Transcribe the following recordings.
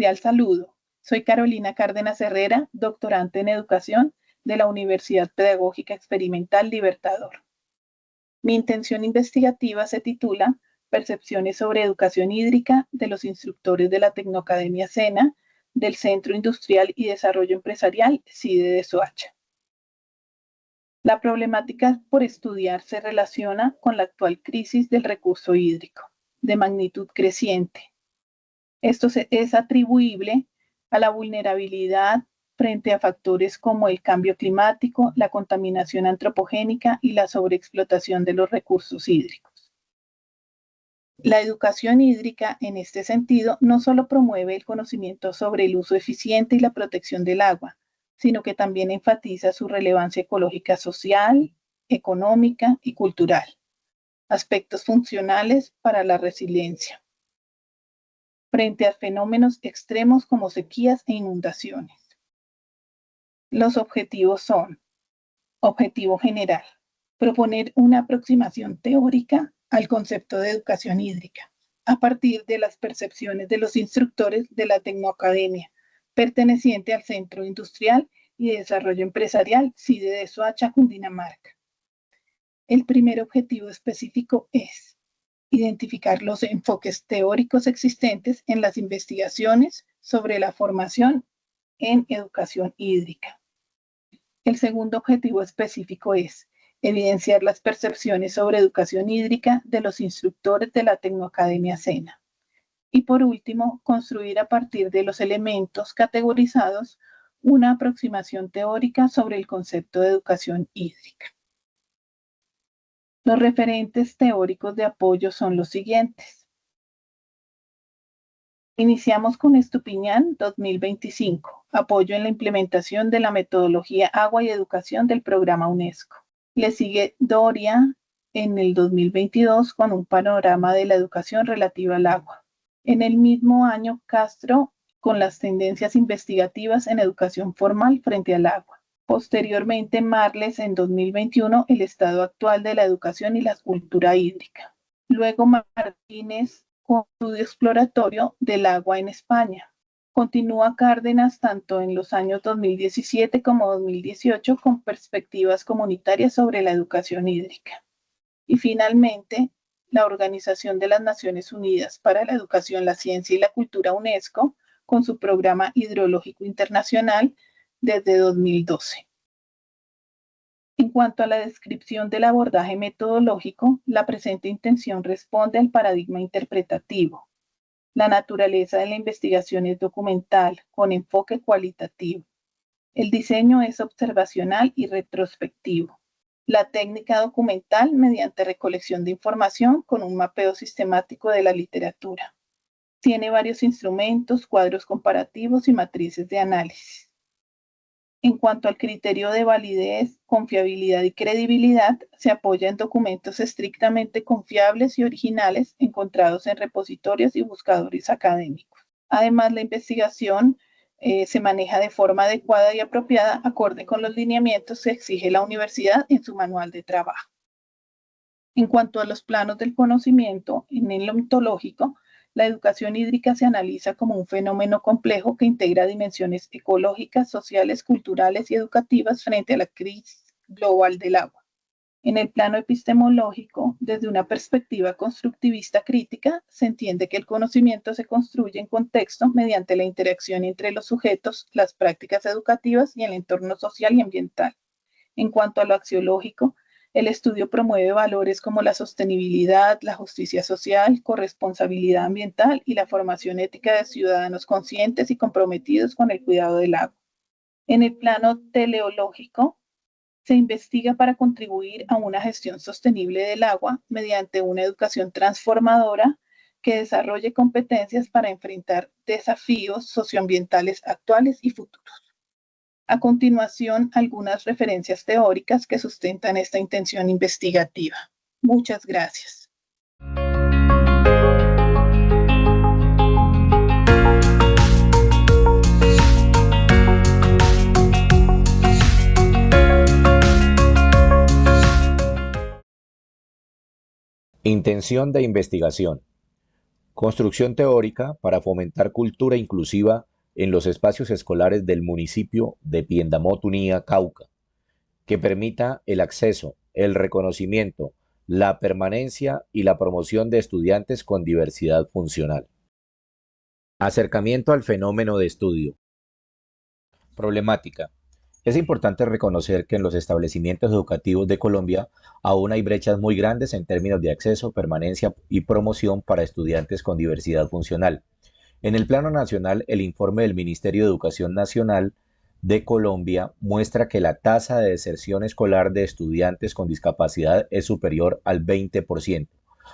Cordial saludo. Soy Carolina Cárdenas Herrera, doctorante en educación de la Universidad Pedagógica Experimental Libertador. Mi intención investigativa se titula Percepciones sobre educación hídrica de los instructores de la Tecnoacademia SENA del Centro Industrial y Desarrollo Empresarial CIDE de Soacha. La problemática por estudiar se relaciona con la actual crisis del recurso hídrico, de magnitud creciente. Esto es atribuible a la vulnerabilidad frente a factores como el cambio climático, la contaminación antropogénica y la sobreexplotación de los recursos hídricos. La educación hídrica, en este sentido, no solo promueve el conocimiento sobre el uso eficiente y la protección del agua, sino que también enfatiza su relevancia ecológica social, económica y cultural, aspectos funcionales para la resiliencia frente a fenómenos extremos como sequías e inundaciones. Los objetivos son: objetivo general, proponer una aproximación teórica al concepto de educación hídrica a partir de las percepciones de los instructores de la Tecnoacademia, perteneciente al Centro Industrial y de Desarrollo Empresarial CIDE de Soacha, Cundinamarca. El primer objetivo específico es identificar los enfoques teóricos existentes en las investigaciones sobre la formación en educación hídrica. El segundo objetivo específico es evidenciar las percepciones sobre educación hídrica de los instructores de la Tecnoacademia SENA. Y por último, construir a partir de los elementos categorizados una aproximación teórica sobre el concepto de educación hídrica. Los referentes teóricos de apoyo son los siguientes. Iniciamos con Estupiñán 2025, apoyo en la implementación de la metodología Agua y Educación del programa UNESCO. Le sigue Doria en el 2022 con un panorama de la educación relativa al agua. En el mismo año, Castro con las tendencias investigativas en educación formal frente al agua. Posteriormente, Marles en 2021, el estado actual de la educación y la cultura hídrica. Luego, Martínez con estudio exploratorio del agua en España. Continúa Cárdenas tanto en los años 2017 como 2018 con perspectivas comunitarias sobre la educación hídrica. Y finalmente, la Organización de las Naciones Unidas para la Educación, la Ciencia y la Cultura, UNESCO, con su programa hidrológico internacional desde 2012. En cuanto a la descripción del abordaje metodológico, la presente intención responde al paradigma interpretativo. La naturaleza de la investigación es documental, con enfoque cualitativo. El diseño es observacional y retrospectivo. La técnica documental mediante recolección de información con un mapeo sistemático de la literatura. Tiene varios instrumentos, cuadros comparativos y matrices de análisis. En cuanto al criterio de validez, confiabilidad y credibilidad, se apoya en documentos estrictamente confiables y originales encontrados en repositorios y buscadores académicos. Además, la investigación se maneja de forma adecuada y apropiada acorde con los lineamientos que exige la universidad en su manual de trabajo. En cuanto a los planos del conocimiento, en el ontológico, la educación hídrica se analiza como un fenómeno complejo que integra dimensiones ecológicas, sociales, culturales y educativas frente a la crisis global del agua. En el plano epistemológico, desde una perspectiva constructivista crítica, se entiende que el conocimiento se construye en contexto mediante la interacción entre los sujetos, las prácticas educativas y el entorno social y ambiental. En cuanto a lo axiológico, el estudio promueve valores como la sostenibilidad, la justicia social, corresponsabilidad ambiental y la formación ética de ciudadanos conscientes y comprometidos con el cuidado del agua. En el plano teleológico, se investiga para contribuir a una gestión sostenible del agua mediante una educación transformadora que desarrolle competencias para enfrentar desafíos socioambientales actuales y futuros. A continuación, algunas referencias teóricas que sustentan esta intención investigativa. Muchas gracias. Intención de investigación. Construcción teórica para fomentar cultura inclusiva en los espacios escolares del municipio de Piendamó, Tunía, Cauca, que permita el acceso, el reconocimiento, la permanencia y la promoción de estudiantes con diversidad funcional. Acercamiento al fenómeno de estudio. Problemática. Es importante reconocer que en los establecimientos educativos de Colombia aún hay brechas muy grandes en términos de acceso, permanencia y promoción para estudiantes con diversidad funcional. En el plano nacional, el informe del Ministerio de Educación Nacional de Colombia muestra que la tasa de deserción escolar de estudiantes con discapacidad es superior al 20%.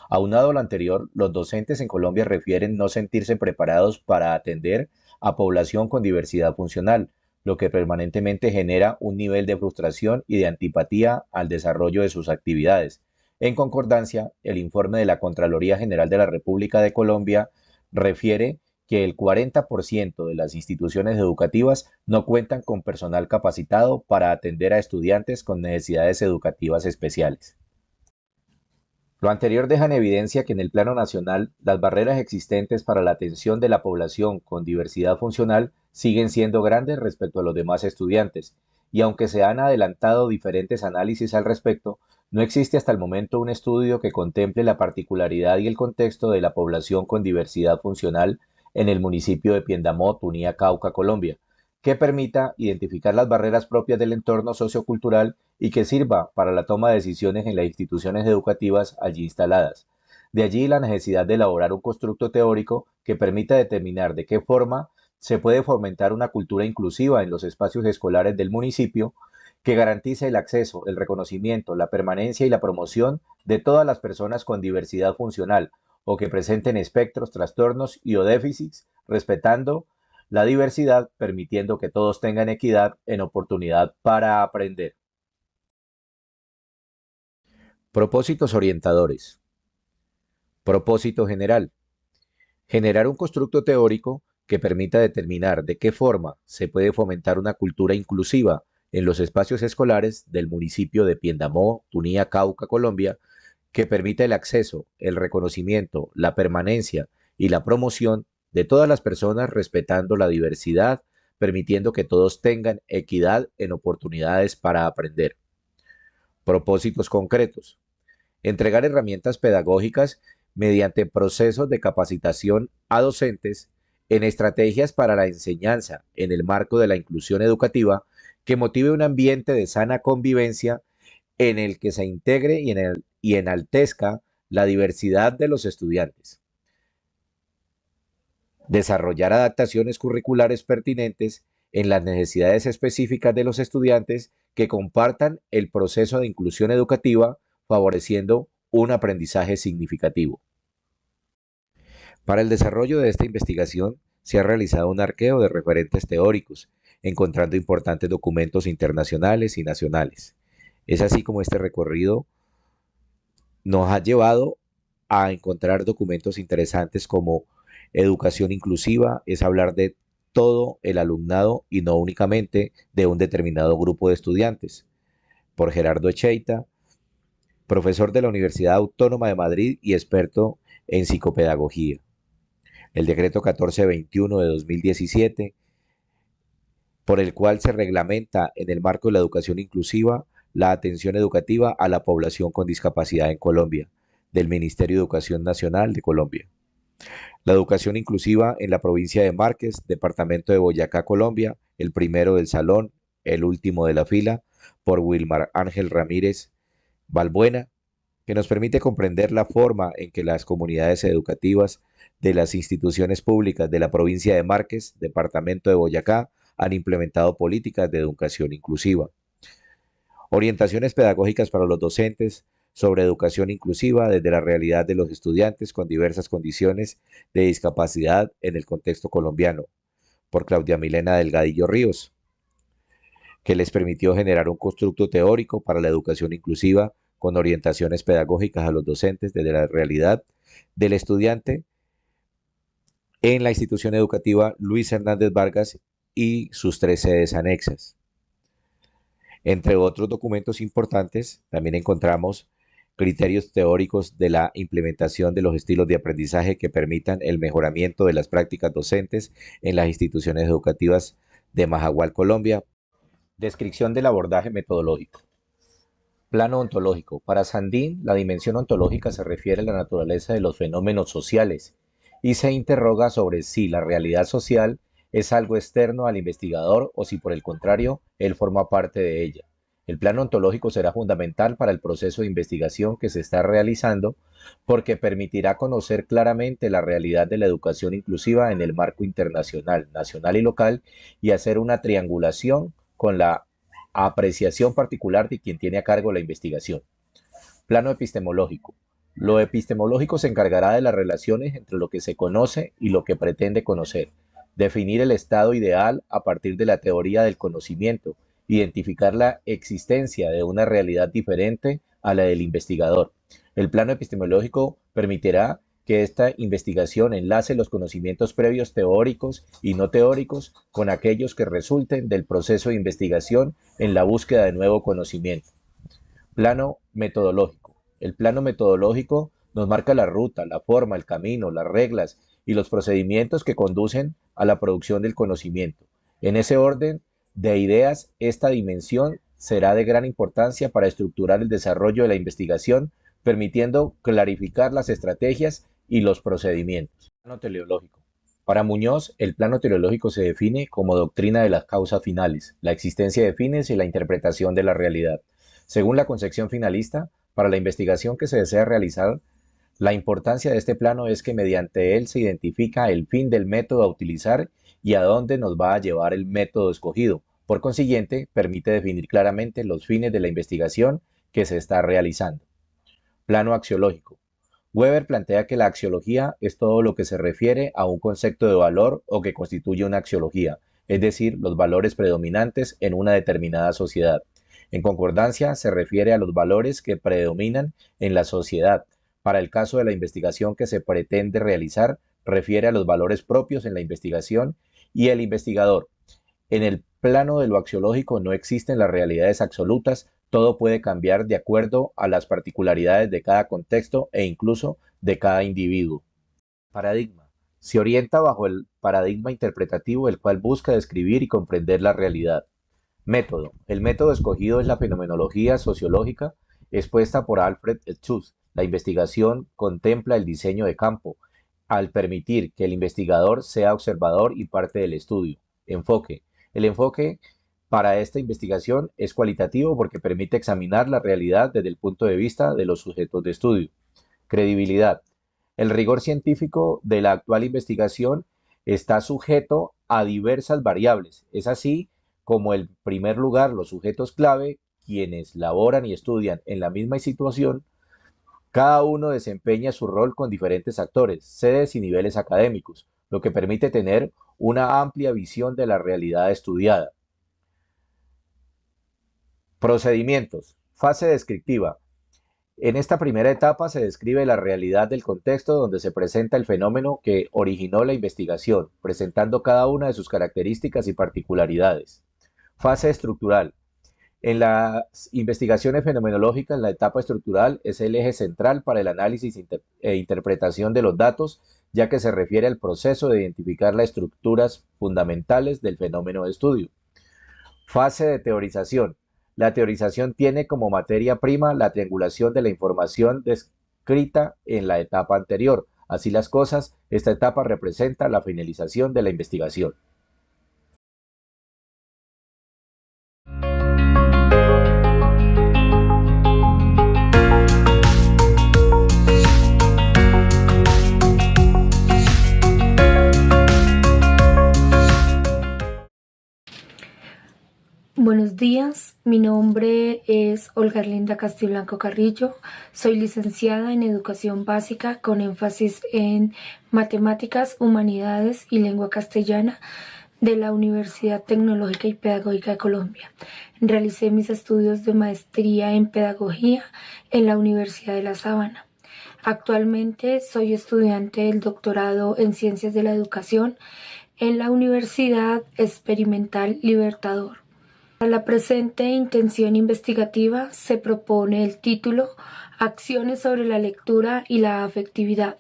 Aunado a lo anterior, los docentes en Colombia refieren no sentirse preparados para atender a población con diversidad funcional, lo que permanentemente genera un nivel de frustración y de antipatía al desarrollo de sus actividades. En concordancia, el informe de la Contraloría General de la República de Colombia refiere que el 40% de las instituciones educativas no cuentan con personal capacitado para atender a estudiantes con necesidades educativas especiales. Lo anterior deja en evidencia que en el plano nacional las barreras existentes para la atención de la población con diversidad funcional siguen siendo grandes respecto a los demás estudiantes, y aunque se han adelantado diferentes análisis al respecto, no existe hasta el momento un estudio que contemple la particularidad y el contexto de la población con diversidad funcional en el municipio de Piendamó, Tunía, Cauca, Colombia, que permita identificar las barreras propias del entorno sociocultural y que sirva para la toma de decisiones en las instituciones educativas allí instaladas. De allí la necesidad de elaborar un constructo teórico que permita determinar de qué forma se puede fomentar una cultura inclusiva en los espacios escolares del municipio que garantice el acceso, el reconocimiento, la permanencia y la promoción de todas las personas con diversidad funcional o que presenten espectros, trastornos y o déficits, respetando la diversidad, permitiendo que todos tengan equidad en oportunidad para aprender. Propósitos orientadores. Propósito general. Generar un constructo teórico que permita determinar de qué forma se puede fomentar una cultura inclusiva en los espacios escolares del municipio de Piendamó, Tunía, Cauca, Colombia, que permita el acceso, el reconocimiento, la permanencia y la promoción de todas las personas respetando la diversidad, permitiendo que todos tengan equidad en oportunidades para aprender. Propósitos concretos. Entregar herramientas pedagógicas mediante procesos de capacitación a docentes en estrategias para la enseñanza en el marco de la inclusión educativa que motive un ambiente de sana convivencia en el que se integre y enaltezca la diversidad de los estudiantes. Desarrollar adaptaciones curriculares pertinentes en las necesidades específicas de los estudiantes que compartan el proceso de inclusión educativa, favoreciendo un aprendizaje significativo. Para el desarrollo de esta investigación se ha realizado un arqueo de referentes teóricos, encontrando importantes documentos internacionales y nacionales. Es así como este recorrido nos ha llevado a encontrar documentos interesantes como educación inclusiva, es hablar de todo el alumnado y no únicamente de un determinado grupo de estudiantes, por Gerardo Echeita, profesor de la Universidad Autónoma de Madrid y experto en psicopedagogía. El decreto 1421 de 2017, por el cual se reglamenta en el marco de la educación inclusiva la atención educativa a la población con discapacidad en Colombia, del Ministerio de Educación Nacional de Colombia. La educación inclusiva en la provincia de Márquez, departamento de Boyacá, Colombia, el primero del salón, el último de la fila, por Wilmar Ángel Ramírez Balbuena, que nos permite comprender la forma en que las comunidades educativas de las instituciones públicas de la provincia de Márquez, departamento de Boyacá, han implementado políticas de educación inclusiva. Orientaciones pedagógicas para los docentes sobre educación inclusiva desde la realidad de los estudiantes con diversas condiciones de discapacidad en el contexto colombiano, por Claudia Milena Delgadillo Ríos, que les permitió generar un constructo teórico para la educación inclusiva con orientaciones pedagógicas a los docentes desde la realidad del estudiante en la institución educativa Luis Hernández Vargas y sus 3 sedes anexas. Entre otros documentos importantes, también encontramos criterios teóricos de la implementación de los estilos de aprendizaje que permitan el mejoramiento de las prácticas docentes en las instituciones educativas de Majagual, Colombia. Descripción del abordaje metodológico. Plano ontológico. Para Sandin, la dimensión ontológica se refiere a la naturaleza de los fenómenos sociales y se interroga sobre si la realidad social es algo externo al investigador o si por el contrario, él forma parte de ella. El plano ontológico será fundamental para el proceso de investigación que se está realizando porque permitirá conocer claramente la realidad de la educación inclusiva en el marco internacional, nacional y local y hacer una triangulación con la apreciación particular de quien tiene a cargo la investigación. Plano epistemológico. Lo epistemológico se encargará de las relaciones entre lo que se conoce y lo que pretende conocer, definir el estado ideal a partir de la teoría del conocimiento, identificar la existencia de una realidad diferente a la del investigador. El plano epistemológico permitirá que esta investigación enlace los conocimientos previos teóricos y no teóricos con aquellos que resulten del proceso de investigación en la búsqueda de nuevo conocimiento. Plano metodológico. El plano metodológico nos marca la ruta, la forma, el camino, las reglas y los procedimientos que conducen a la producción del conocimiento. En ese orden de ideas, esta dimensión será de gran importancia para estructurar el desarrollo de la investigación, permitiendo clarificar las estrategias y los procedimientos. Plano teleológico. Para Muñoz, el plano teleológico se define como doctrina de las causas finales, la existencia de fines y la interpretación de la realidad. Según la concepción finalista, para la investigación que se desea realizar, la importancia de este plano es que mediante él se identifica el fin del método a utilizar y a dónde nos va a llevar el método escogido. Por consiguiente, permite definir claramente los fines de la investigación que se está realizando. Plano axiológico. Weber plantea que la axiología es todo lo que se refiere a un concepto de valor o que constituye una axiología, es decir, los valores predominantes en una determinada sociedad. En concordancia, se refiere a los valores que predominan en la sociedad. Para el caso de la investigación que se pretende realizar, refiere a los valores propios en la investigación y el investigador. En el plano de lo axiológico no existen las realidades absolutas, todo puede cambiar de acuerdo a las particularidades de cada contexto e incluso de cada individuo. Paradigma. Se orienta bajo el paradigma interpretativo, el cual busca describir y comprender la realidad. Método. El método escogido es la fenomenología sociológica expuesta por Alfred Schutz. La investigación contempla el diseño de campo, al permitir que el investigador sea observador y parte del estudio. Enfoque. El enfoque para esta investigación es cualitativo porque permite examinar la realidad desde el punto de vista de los sujetos de estudio. Credibilidad. El rigor científico de la actual investigación está sujeto a diversas variables. Es así como en primer lugar los sujetos clave, quienes laboran y estudian en la misma situación, cada uno desempeña su rol con diferentes actores, sedes y niveles académicos, lo que permite tener una amplia visión de la realidad estudiada. Procedimientos. Fase descriptiva. En esta primera etapa se describe la realidad del contexto donde se presenta el fenómeno que originó la investigación, presentando cada una de sus características y particularidades. Fase estructural. En las investigaciones fenomenológicas, la etapa estructural es el eje central para el análisis e interpretación de los datos, ya que se refiere al proceso de identificar las estructuras fundamentales del fenómeno de estudio. Fase de teorización. La teorización tiene como materia prima la triangulación de la información descrita en la etapa anterior. Así las cosas, esta etapa representa la finalización de la investigación. Buenos días, mi nombre es Olga Erlinda Castiblanco Carrillo, soy licenciada en Educación Básica con énfasis en Matemáticas, Humanidades y Lengua Castellana de la Universidad Tecnológica y Pedagógica de Colombia. Realicé mis estudios de maestría en Pedagogía en la Universidad de La Sabana. Actualmente soy estudiante del doctorado en Ciencias de la Educación en la Universidad Experimental Libertador. Para la presente intención investigativa se propone el título Acciones sobre la lectura y la afectividad,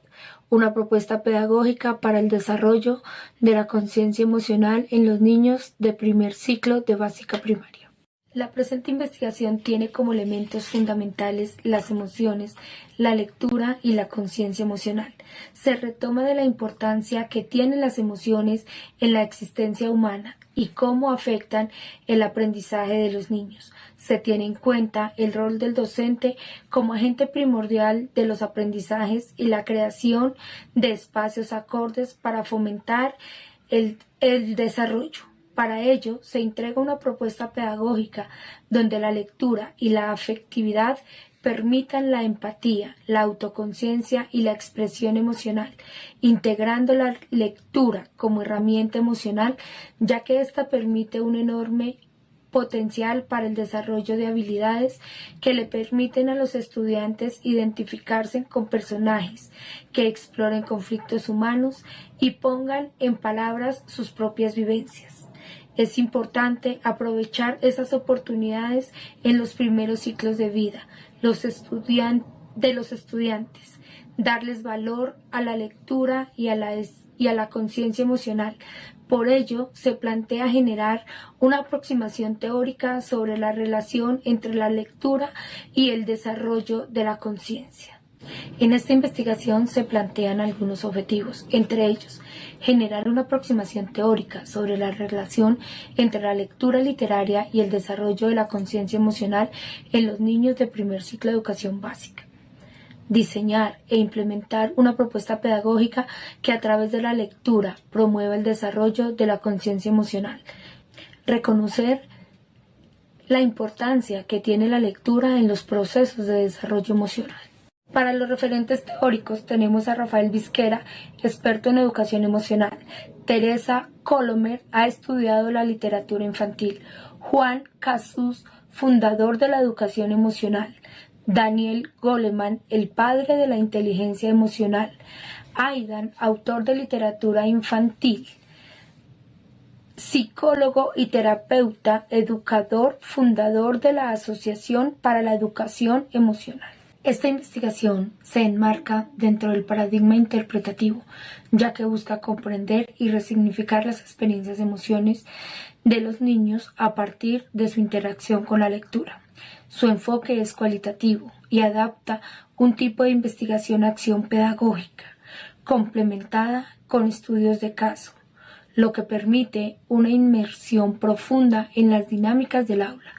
una propuesta pedagógica para el desarrollo de la conciencia emocional en los niños de primer ciclo de básica primaria. La presente investigación tiene como elementos fundamentales las emociones, la lectura y la conciencia emocional. Se retoma de la importancia que tienen las emociones en la existencia humana y cómo afectan el aprendizaje de los niños. Se tiene en cuenta el rol del docente como agente primordial de los aprendizajes y la creación de espacios acordes para fomentar el desarrollo. Para ello, se entrega una propuesta pedagógica donde la lectura y la afectividad permitan la empatía, la autoconciencia y la expresión emocional, integrando la lectura como herramienta emocional, ya que ésta permite un enorme potencial para el desarrollo de habilidades que le permiten a los estudiantes identificarse con personajes, que exploren conflictos humanos y pongan en palabras sus propias vivencias. Es importante aprovechar esas oportunidades en los primeros ciclos de vida de los estudiantes, darles valor a la lectura y a la conciencia emocional. Por ello, se plantea generar una aproximación teórica sobre la relación entre la lectura y el desarrollo de la conciencia. En esta investigación se plantean algunos objetivos, entre ellos, generar una aproximación teórica sobre la relación entre la lectura literaria y el desarrollo de la conciencia emocional en los niños de primer ciclo de educación básica. Diseñar e implementar una propuesta pedagógica que a través de la lectura promueva el desarrollo de la conciencia emocional. Reconocer la importancia que tiene la lectura en los procesos de desarrollo emocional. Para los referentes teóricos tenemos a Rafael Visquera, experto en educación emocional. Teresa Colomer ha estudiado la literatura infantil. Juan Casus, fundador de la educación emocional. Daniel Goleman, el padre de la inteligencia emocional. Aidan, autor de literatura infantil. Psicólogo y terapeuta, educador, fundador de la Asociación para la Educación Emocional. Esta investigación se enmarca dentro del paradigma interpretativo, ya que busca comprender y resignificar las experiencias y emociones de los niños a partir de su interacción con la lectura. Su enfoque es cualitativo y adapta un tipo de investigación-acción pedagógica, complementada con estudios de caso, lo que permite una inmersión profunda en las dinámicas del aula.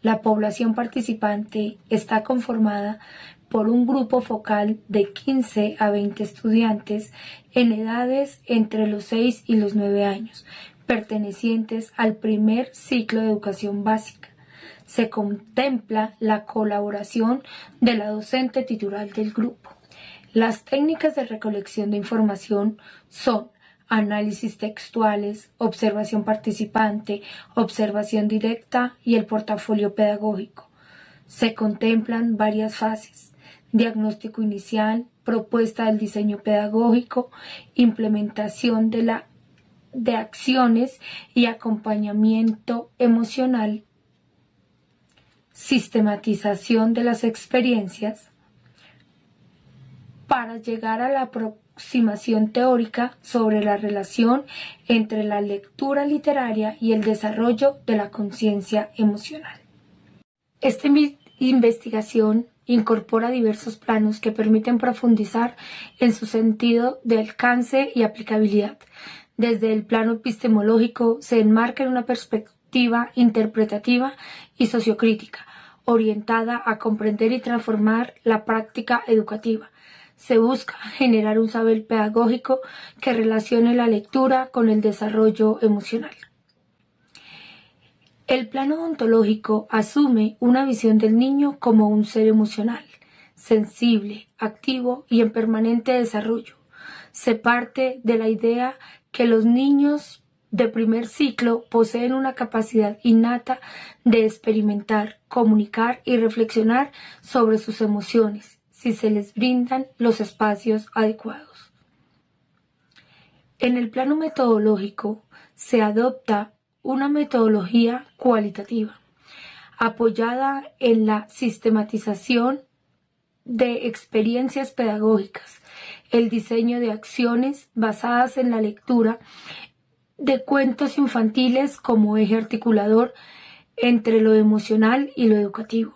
La población participante está conformada por un grupo focal de 15 a 20 estudiantes en edades entre los 6 y los 9 años, pertenecientes al primer ciclo de educación básica. Se contempla la colaboración de la docente titular del grupo. Las técnicas de recolección de información son análisis textuales, observación participante, observación directa y el portafolio pedagógico. Se contemplan varias fases: diagnóstico inicial, propuesta del diseño pedagógico, implementación de acciones y acompañamiento emocional, sistematización de las experiencias, para llegar a la aproximación teórica sobre la relación entre la lectura literaria y el desarrollo de la conciencia emocional. Esta investigación incorpora diversos planos que permiten profundizar en su sentido de alcance y aplicabilidad. Desde el plano epistemológico se enmarca en una perspectiva interpretativa y sociocrítica, orientada a comprender y transformar la práctica educativa. Se busca generar un saber pedagógico que relacione la lectura con el desarrollo emocional. El plano ontológico asume una visión del niño como un ser emocional, sensible, activo y en permanente desarrollo. Se parte de la idea que los niños de primer ciclo poseen una capacidad innata de experimentar, comunicar y reflexionar sobre sus emociones, si se les brindan los espacios adecuados. En el plano metodológico se adopta una metodología cualitativa, apoyada en la sistematización de experiencias pedagógicas, el diseño de acciones basadas en la lectura de cuentos infantiles como eje articulador entre lo emocional y lo educativo.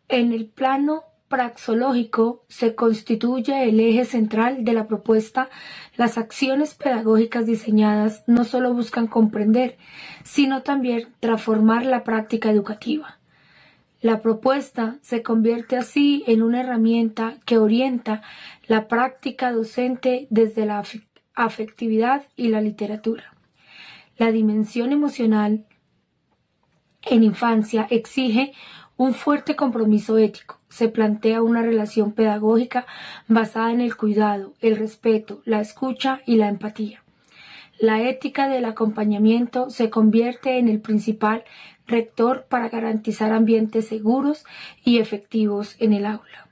En el plano praxológico se constituye el eje central de la propuesta. Las acciones pedagógicas diseñadas no solo buscan comprender, sino también transformar la práctica educativa. La propuesta se convierte así en una herramienta que orienta la práctica docente desde la afectividad y la literatura. La dimensión emocional en infancia exige un fuerte compromiso ético. Se plantea una relación pedagógica basada en el cuidado, el respeto, la escucha y la empatía. La ética del acompañamiento se convierte en el principal rector para garantizar ambientes seguros y efectivos en el aula.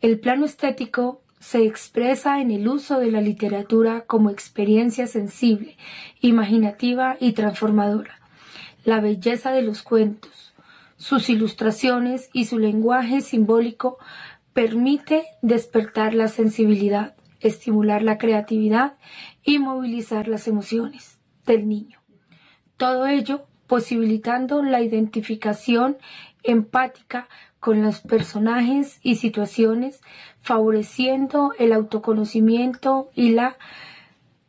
El plano estético se expresa en el uso de la literatura como experiencia sensible, imaginativa y transformadora. La belleza de los cuentos, sus ilustraciones y su lenguaje simbólico permite despertar la sensibilidad, estimular la creatividad y movilizar las emociones del niño. Todo ello posibilitando la identificación empática con los personajes y situaciones, favoreciendo el autoconocimiento y la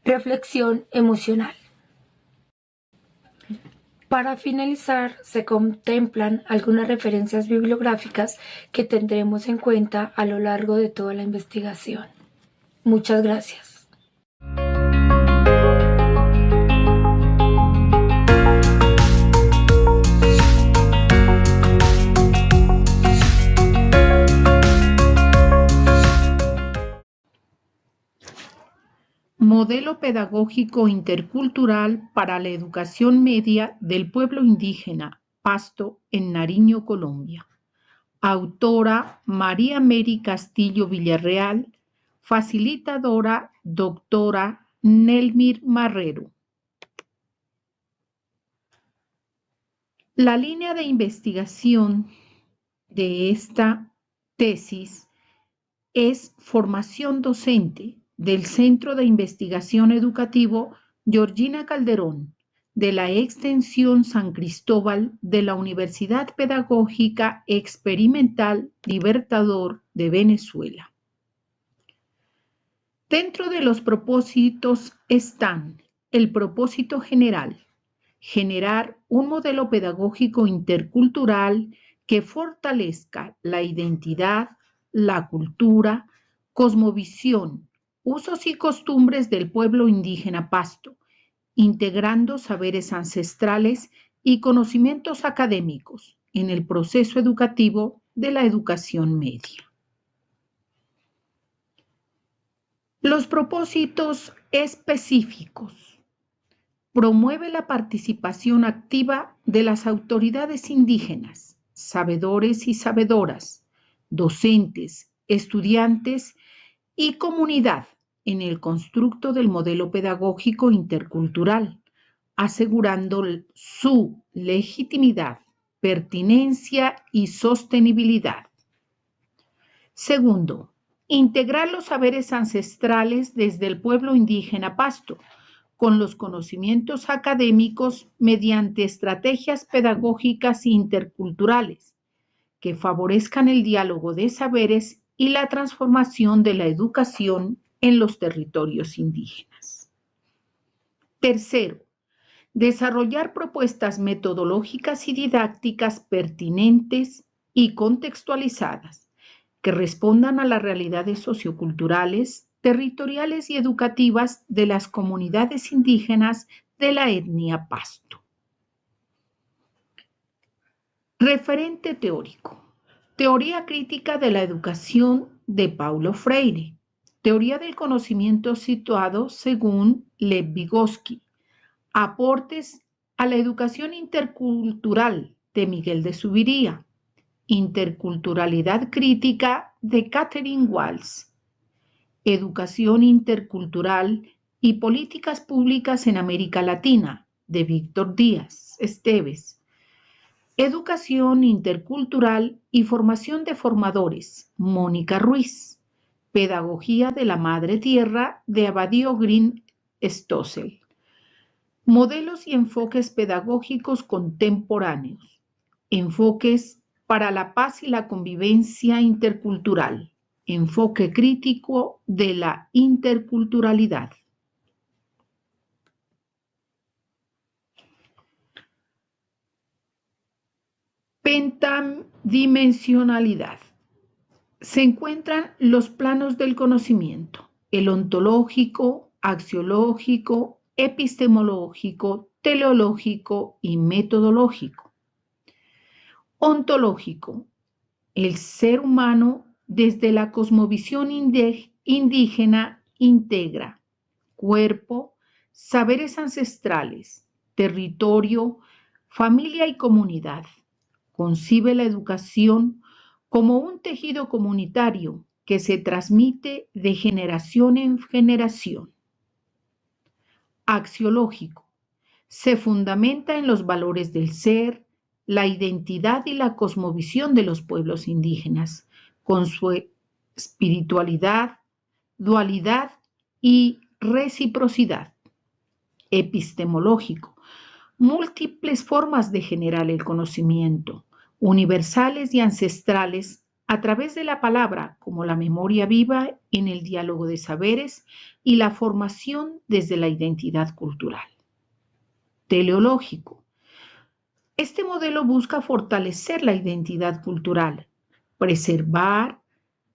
reflexión emocional. Para finalizar, se contemplan algunas referencias bibliográficas que tendremos en cuenta a lo largo de toda la investigación. Muchas gracias. Modelo pedagógico intercultural para la educación media del pueblo indígena Pasto en Nariño, Colombia. Autora María Mary Castillo Villarreal. Facilitadora doctora Nelmir Marrero. La línea de investigación de esta tesis es formación docente del Centro de Investigación Educativo Georgina Calderón, de la Extensión San Cristóbal de la Universidad Pedagógica Experimental Libertador de Venezuela. Dentro de los propósitos están el propósito general, generar un modelo pedagógico intercultural que fortalezca la identidad, la cultura, cosmovisión, usos y costumbres del pueblo indígena Pasto, integrando saberes ancestrales y conocimientos académicos en el proceso educativo de la educación media. Los propósitos específicos. Promueve la participación activa de las autoridades indígenas, sabedores y sabedoras, docentes, estudiantes y comunidad en el constructo del modelo pedagógico intercultural, asegurando su legitimidad, pertinencia y sostenibilidad. Segundo, integrar los saberes ancestrales desde el pueblo indígena Pasto, con los conocimientos académicos mediante estrategias pedagógicas interculturales que favorezcan el diálogo de saberes y la transformación de la educación en los territorios indígenas. Tercero, desarrollar propuestas metodológicas y didácticas pertinentes y contextualizadas que respondan a las realidades socioculturales, territoriales y educativas de las comunidades indígenas de la etnia Pasto. Referente teórico. Teoría crítica de la educación de Paulo Freire. Teoría del conocimiento situado según Lev Vygotsky. Aportes a la educación intercultural de Miguel de Zuviría. Interculturalidad crítica de Catherine Walsh. Educación intercultural y Políticas Públicas en América Latina, de Víctor Díaz Esteves. Educación intercultural y formación de formadores, Mónica Ruiz. Pedagogía de la Madre Tierra, de Abadio Green Stossel. Modelos y enfoques pedagógicos contemporáneos. Enfoques para la paz y la convivencia intercultural. Enfoque crítico de la interculturalidad. Pentadimensionalidad. Se encuentran los planos del conocimiento, el ontológico, axiológico, epistemológico, teleológico y metodológico. Ontológico. El ser humano desde la cosmovisión indígena integra cuerpo, saberes ancestrales, territorio, familia y comunidad. Concibe la educación como un tejido comunitario que se transmite de generación en generación. Axiológico. Se fundamenta en los valores del ser, la identidad y la cosmovisión de los pueblos indígenas, con su espiritualidad, dualidad y reciprocidad. Epistemológico. Múltiples formas de generar el conocimiento, universales y ancestrales, a través de la palabra, como la memoria viva en el diálogo de saberes y la formación desde la identidad cultural. Teleológico. Este modelo busca fortalecer la identidad cultural, preservar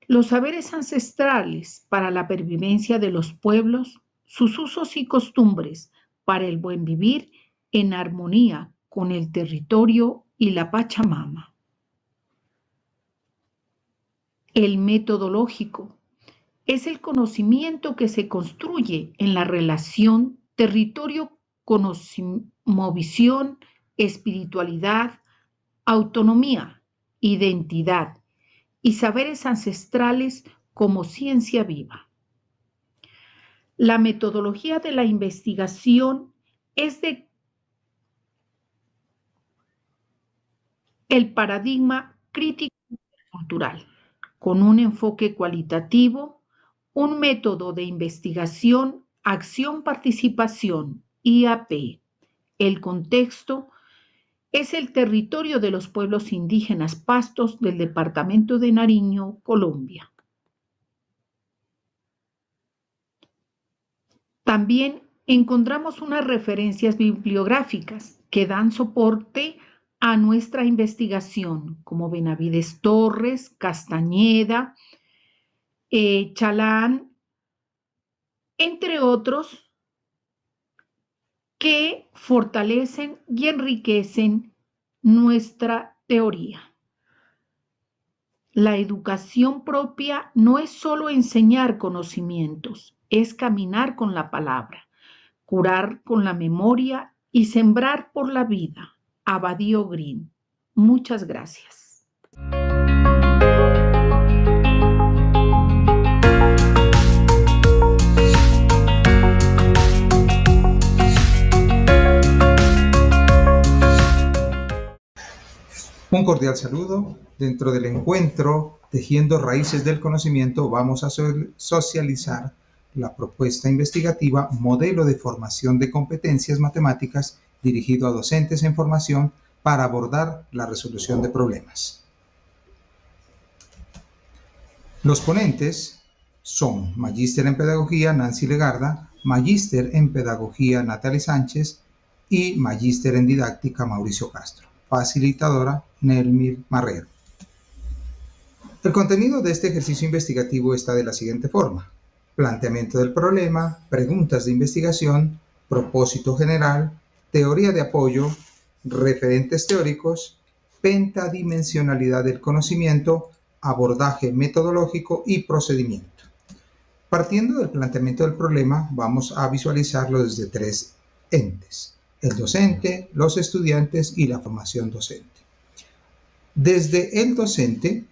los saberes ancestrales para la pervivencia de los pueblos, sus usos y costumbres para el buen vivir en armonía con el territorio y la Pachamama. El metodológico es el conocimiento que se construye en la relación territorio-cosmovisión, espiritualidad, autonomía, identidad y saberes ancestrales como ciencia viva. La metodología de la investigación es el paradigma crítico cultural, con un enfoque cualitativo, un método de investigación, acción-participación, IAP. El contexto es el territorio de los pueblos indígenas pastos del departamento de Nariño, Colombia. También encontramos unas referencias bibliográficas que dan soporte a nuestra investigación, como Benavides Torres, Castañeda, Chalán, entre otros, que fortalecen y enriquecen nuestra teoría. La educación propia no es solo enseñar conocimientos, es caminar con la palabra, curar con la memoria y sembrar por la vida. Abadio Green. Muchas gracias. Un cordial saludo. Dentro del encuentro Tejiendo Raíces del Conocimiento vamos a socializar la propuesta investigativa Modelo de Formación de Competencias Matemáticas dirigido a docentes en formación para abordar la resolución de problemas. Los ponentes son Magíster en Pedagogía Nancy Legarda, Magíster en Pedagogía Natalie Sánchez y Magíster en Didáctica Mauricio Castro. Facilitadora Nelmir Marrero. El contenido de este ejercicio investigativo está de la siguiente forma: planteamiento del problema, preguntas de investigación, propósito general, teoría de apoyo, referentes teóricos, pentadimensionalidad del conocimiento, abordaje metodológico y procedimiento. Partiendo del planteamiento del problema, vamos a visualizarlo desde tres entes: el docente, los estudiantes y la formación docente. Desde el docente,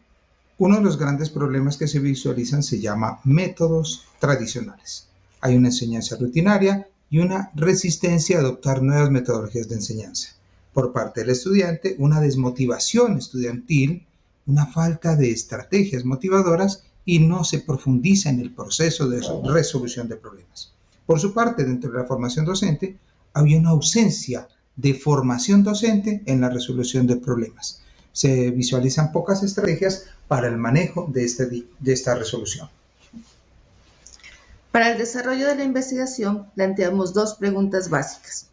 uno de los grandes problemas que se visualizan se llama métodos tradicionales. Hay una enseñanza rutinaria y una resistencia a adoptar nuevas metodologías de enseñanza. Por parte del estudiante, una desmotivación estudiantil, una falta de estrategias motivadoras y no se profundiza en el proceso de resolución de problemas. Por su parte, dentro de la formación docente, había una ausencia de formación docente en la resolución de problemas. Se visualizan pocas estrategias para el manejo de esta resolución. Para el desarrollo de la investigación, planteamos dos preguntas básicas.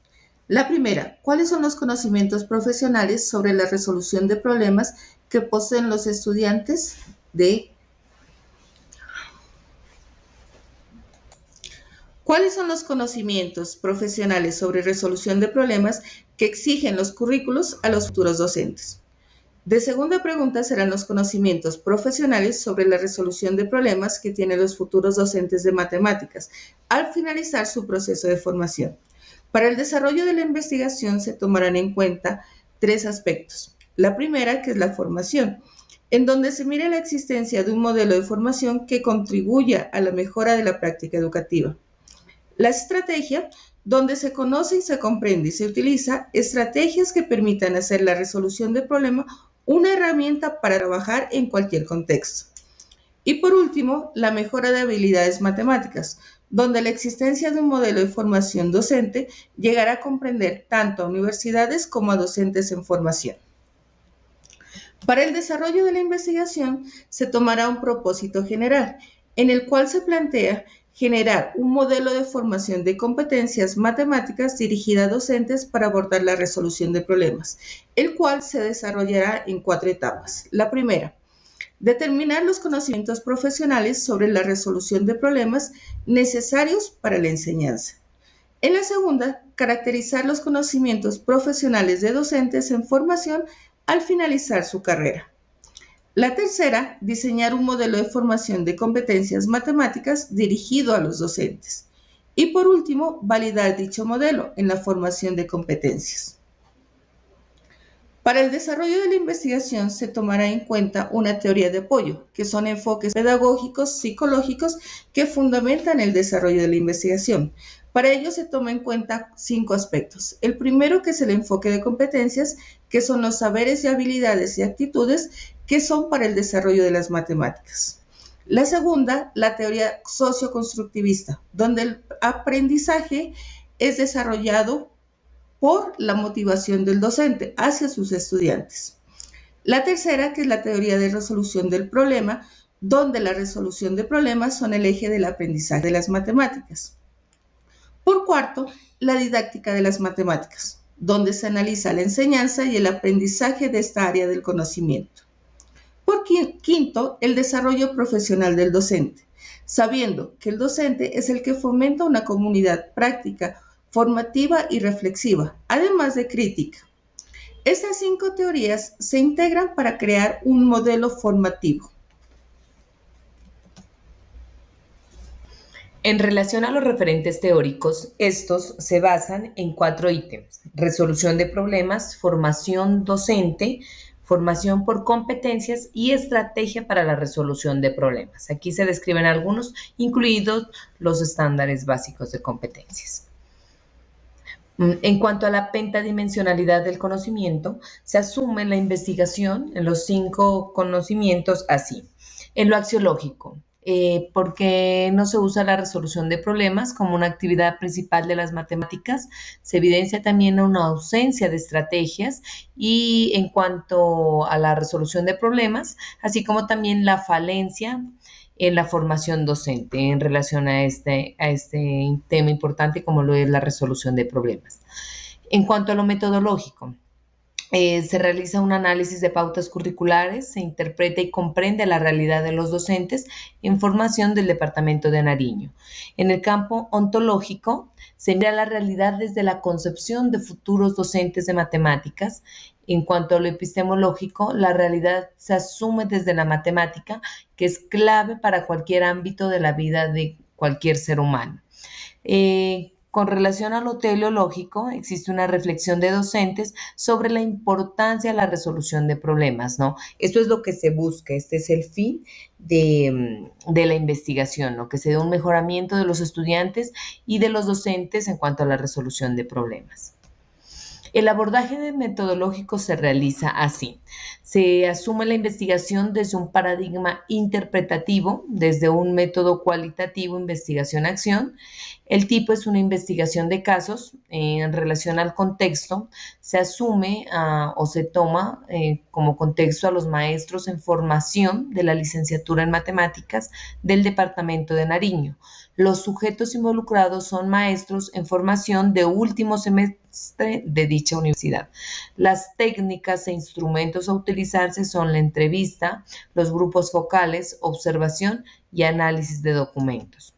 La primera, ¿cuáles son los conocimientos profesionales sobre la resolución de problemas que poseen los estudiantes ¿Cuáles son los conocimientos profesionales sobre resolución de problemas que exigen los currículos a los futuros docentes? De segunda pregunta serán los conocimientos profesionales sobre la resolución de problemas que tienen los futuros docentes de matemáticas al finalizar su proceso de formación. Para el desarrollo de la investigación se tomarán en cuenta tres aspectos. La primera, que es la formación, en donde se mira la existencia de un modelo de formación que contribuya a la mejora de la práctica educativa. La estrategia, donde se conoce y se comprende y se utiliza estrategias que permitan hacer la resolución de problema una herramienta para trabajar en cualquier contexto. Y por último, la mejora de habilidades matemáticas, donde la existencia de un modelo de formación docente llegará a comprender tanto a universidades como a docentes en formación. Para el desarrollo de la investigación se tomará un propósito general, en el cual se plantea generar un modelo de formación de competencias matemáticas dirigida a docentes para abordar la resolución de problemas, el cual se desarrollará en 4 etapas. La primera, determinar los conocimientos profesionales sobre la resolución de problemas necesarios para la enseñanza. En la segunda, caracterizar los conocimientos profesionales de docentes en formación al finalizar su carrera. La tercera, diseñar un modelo de formación de competencias matemáticas dirigido a los docentes. Y por último, validar dicho modelo en la formación de competencias. Para el desarrollo de la investigación se tomará en cuenta una teoría de apoyo, que son enfoques pedagógicos, psicológicos, que fundamentan el desarrollo de la investigación. Para ello se toma en cuenta 5 aspectos. El primero, que es el enfoque de competencias, que son los saberes y habilidades y actitudes que son para el desarrollo de las matemáticas. La segunda, la teoría socioconstructivista, donde el aprendizaje es desarrollado por la motivación del docente hacia sus estudiantes. La tercera, que es la teoría de resolución del problema, donde la resolución de problemas son el eje del aprendizaje de las matemáticas. Por cuarto, la didáctica de las matemáticas, donde se analiza la enseñanza y el aprendizaje de esta área del conocimiento. Por quinto, el desarrollo profesional del docente, sabiendo que el docente es el que fomenta una comunidad práctica, formativa y reflexiva, además de crítica. Estas 5 teorías se integran para crear un modelo formativo. En relación a los referentes teóricos, estos se basan en 4 ítems: resolución de problemas, formación docente, formación por competencias y estrategia para la resolución de problemas. Aquí se describen algunos, incluidos los estándares básicos de competencias. En cuanto a la pentadimensionalidad del conocimiento, se asume la investigación en los 5 conocimientos así. En lo axiológico, porque no se usa la resolución de problemas como una actividad principal de las matemáticas, se evidencia también una ausencia de estrategias y en cuanto a la resolución de problemas, así como también la falencia en la formación docente en relación a este tema importante como lo es la resolución de problemas. En cuanto a lo metodológico, se realiza un análisis de pautas curriculares, se interpreta y comprende la realidad de los docentes en formación del Departamento de Nariño. En el campo ontológico, se mira la realidad desde la concepción de futuros docentes de matemáticas. En cuanto a lo epistemológico, la realidad se asume desde la matemática, que es clave para cualquier ámbito de la vida de cualquier ser humano. Con relación a lo teleológico, existe una reflexión de docentes sobre la importancia de la resolución de problemas, ¿no? Esto es lo que se busca, este es el fin de la investigación, ¿no? Que se dé un mejoramiento de los estudiantes y de los docentes en cuanto a la resolución de problemas. El abordaje metodológico se realiza así. Se asume la investigación desde un paradigma interpretativo, desde un método cualitativo, investigación-acción. El tipo es una investigación de casos en relación al contexto. Se asume o se toma como contexto a los maestros en formación de la licenciatura en matemáticas del departamento de Nariño. Los sujetos involucrados son maestros en formación de último semestre de dicha universidad. Las técnicas e instrumentos a utilizarse son la entrevista, los grupos focales, observación y análisis de documentos.